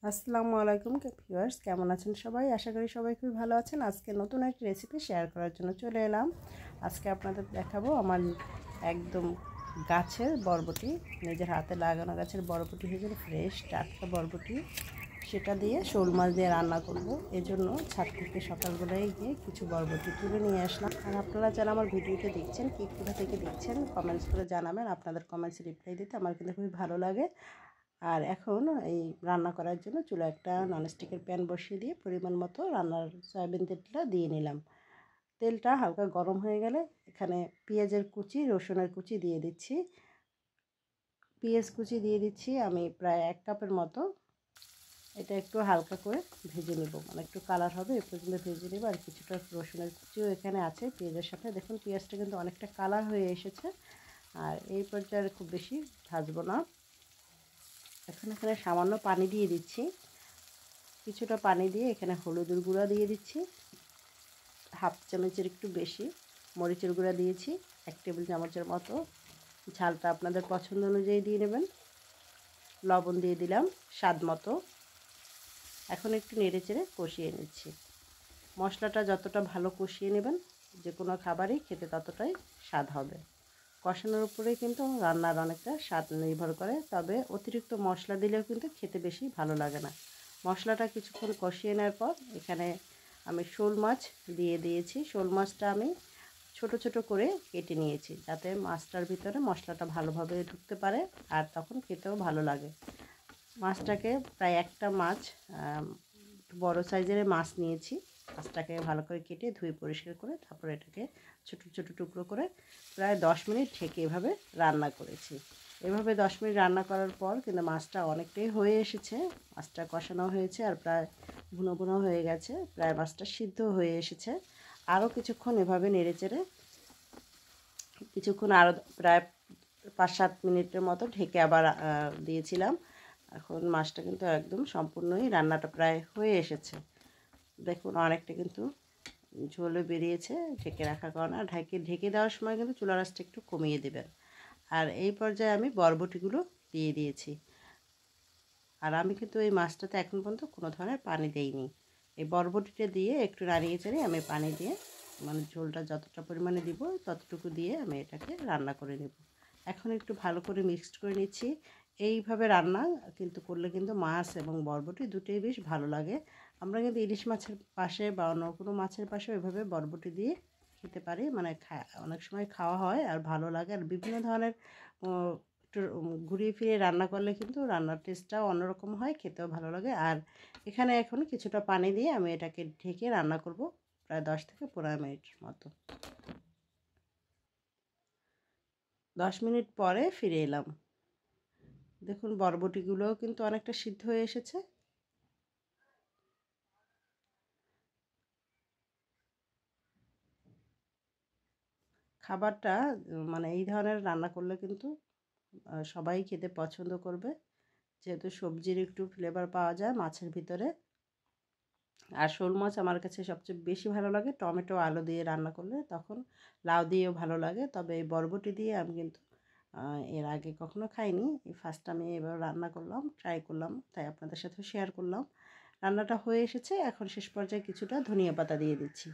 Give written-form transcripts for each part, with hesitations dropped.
আসসালামু আলাইকুম ভিউয়ার্স, কেমন আছেন সবাই? আশা করি সবাই খুব ভালো আছেন। আজকে নতুন একটি রেসিপি শেয়ার করার জন্য চলে এলাম। আজকে আপনাদের দেখাবো আমার একদম গাছের বরবটি, নিজের হাতে লাগানো গাছের বরবটি হয়ে গেলে ফ্রেশ টাটকা বরবটি, সেটা দিয়ে শোল মাছ দিয়ে রান্না করব। এজন্য ছাদ থেকে সকালবেলায় গিয়ে কিছু বরবটি তুলে নিয়ে আসলাম। আর আপনারা যারা আমার ভিডিওটা দেখছেন, কে কোথা থেকে দেখছেন কমেন্টস করে জানাবেন। আপনাদের কমেন্টসে রিপ্লাই দিতে আমার কিন্তু খুবই ভালো লাগে। আর এখন এই রান্না করার জন্য চুলা একটা ননস্টিকের প্যান বসিয়ে দিয়ে পরিমাণ মতো রান্নার সয়াবিন তেলটা দিয়ে নিলাম। তেলটা হালকা গরম হয়ে গেলে এখানে পেঁয়াজের কুচি, রসুনের কুচি দিয়ে দিচ্ছি। পেঁয়াজ কুচি দিয়ে দিচ্ছি আমি প্রায় 1 কাপের মতো। এটা একটু হালকা করে ভেজে নেব, মানে একটু কালার হবে এ পর্যন্ত ভেজে নেব। আর কিছুটা রসুনের কুচিও এখানে আছে পেঁয়াজের সাথে। দেখুন পেঁয়াজটা কিন্তু অনেকটা কালার হয়ে এসেছে। আর এই পর্যায়ে খুব বেশি ভাজবো না। এখানে সামান্য পানি দিয়ে দিচ্ছি। কিছুটা পানি দিয়ে এখানে হলুদের গুঁড়া দিয়ে দিচ্ছি, হাফ চামচের একটু বেশি। মরিচের গুঁড়া দিয়েছি 1 টেবিল চামচের মতো। ঝালটা আপনাদের পছন্দ অনুযায়ী দিয়ে নেবেন। লবণ দিয়ে দিলাম স্বাদ মতো। এখন একটু নেড়ে চেড়ে কষিয়ে নিচ্ছি। মশলাটা যতটা ভালো কষিয়ে নেবেন, যে কোনো খাবারই খেতে ততটাই স্বাদ হবে। কষানোর উপরেই কিন্তু রান্নার অনেকটা স্বাদ নির্ভর করে, তবে অতিরিক্ত মশলা দিলেও কিন্তু খেতে বেশি ভালো লাগে না। মশলাটা কিছুক্ষণ কষিয়ে নেওয়ার পর এখানে আমি শোল মাছ দিয়ে দিয়েছি। শোল মাছটা আমি ছোট ছোট করে কেটে নিয়েছি, যাতে মাছটার ভিতরে মশলাটা ভালোভাবে ঢুকতে পারে আর তখন খেতেও ভালো লাগে। মাছটাকে প্রায় একটা মাছ, বড় সাইজের মাছ নিয়েছি। মাছটাকে ভালো করে কেটে ধুয়ে পরিষ্কার করে তারপর এটাকে ছোট ছোট টুকরো করে প্রায় 10 মিনিট ঢেকে এভাবে রান্না করেছি। এভাবে 10 মিনিট রান্না করার পর কিন্তু মাছটা অনেকটাই হয়ে এসেছে। মাছটা কষানো হয়েছে আর প্রায় ভুনো ভুনো হয়ে গেছে, প্রায় মাছটা সিদ্ধ হয়ে এসেছে। আরও কিছুক্ষণ এভাবে নেড়েচেড়ে কিছুক্ষণ আরও প্রায় 5-7 মিনিটের মতো ঢেকে আবার দিয়েছিলাম। এখন মাছটা কিন্তু একদম সম্পূর্ণই রান্নাটা প্রায় হয়ে এসেছে। দেখুন অনেকটা কিন্তু ঝোলে বেরিয়েছে ঢেকে রাখার কারণে। আর ঢেকে দেওয়ার সময় কিন্তু চুলার আঁচটা একটু কমিয়ে দেবেন। আর এই পর্যায়ে আমি বরবটিগুলো দিয়ে দিয়েছি। আর আমি কিন্তু এই মাছটাতে এখন পর্যন্ত কোনো ধরনের পানি দেইনি। এই বরবটিটা দিয়ে একটু নাড়িয়ে চাড়িয়ে আমি পানি দিয়ে, মানে ঝোলটা যতটা পরিমাণে দিব ততটুকু দিয়ে আমি এটাকে রান্না করে নেব। এখন একটু ভালো করে মিক্সড করে নিচ্ছি। এইভাবে রান্না কিন্তু করলে কিন্তু মাছ এবং বরবটি দুটোই বেশ ভালো লাগে। আমরা কিন্তু ইলিশ মাছের পাশে বা অন্য কোনো মাছের পাশে এভাবে বরবটি দিয়ে খেতে পারি, মানে অনেক সময় খাওয়া হয় আর ভালো লাগে। আর বিভিন্ন ধরনের একটু ঘুরিয়ে ফিরিয়ে রান্না করলে কিন্তু রান্নার টেস্টটাও অন্যরকম হয়, খেতেও ভালো লাগে। আর এখানে এখন কিছুটা পানি দিয়ে আমি এটাকে ঢেকে রান্না করব প্রায় 10 থেকে 15 মিনিট মতো। 10 মিনিট পরে ফিরে এলাম। দেখুন বরবটিগুলোও কিন্তু অনেকটা সিদ্ধ হয়ে এসেছে। খাবারটা মানে এই ধরনের রান্না করলে কিন্তু সবাই খেতে পছন্দ করবে, যেহেতু সবজির একটু ফ্লেভার পাওয়া যায় মাছের ভিতরে। আর শোল মাছ আমার কাছে সবচেয়ে বেশি ভালো লাগে টমেটো আলু দিয়ে রান্না করলে, তখন লাউ দিয়েও ভালো লাগে। তবে এই বরবটি দিয়ে আমি কিন্তু এর আগে কখনো খাইনি, এই ফার্স্ট আমি এবার রান্না করলাম, ট্রাই করলাম, তাই আপনাদের সাথে শেয়ার করলাম। রান্নাটা হয়ে এসেছে, এখন শেষ পর্যায়ে কিছুটা ধনিয়া পাতা দিয়ে দিচ্ছি।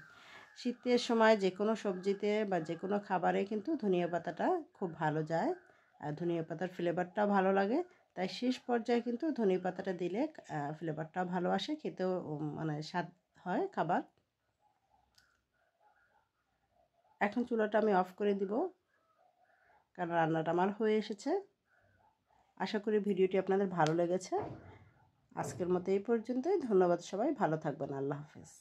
শীতের সময় যে কোনো সবজিতে বা যে কোনো খাবারে কিন্তু ধনিয়া পাতাটা খুব ভালো যায়, আর ধনিয়া পাতার ফ্লেভারটাও ভালো লাগে। তাই শেষ পর্যায়ে কিন্তু ধনিয়া পাতাটা দিলে ফ্লেভারটাও ভালো আসে, খেতেও মানে স্বাদ হয় খাবার। এখন চুলাটা আমি অফ করে দিব, কারণ রান্নাটা আমার হয়ে এসেছে। আশা করি ভিডিওটি আপনাদের ভালো লেগেছে। আজকের মতো এই পর্যন্তই। ধন্যবাদ সবাই, ভালো থাকবেন। আল্লাহ হাফেজ।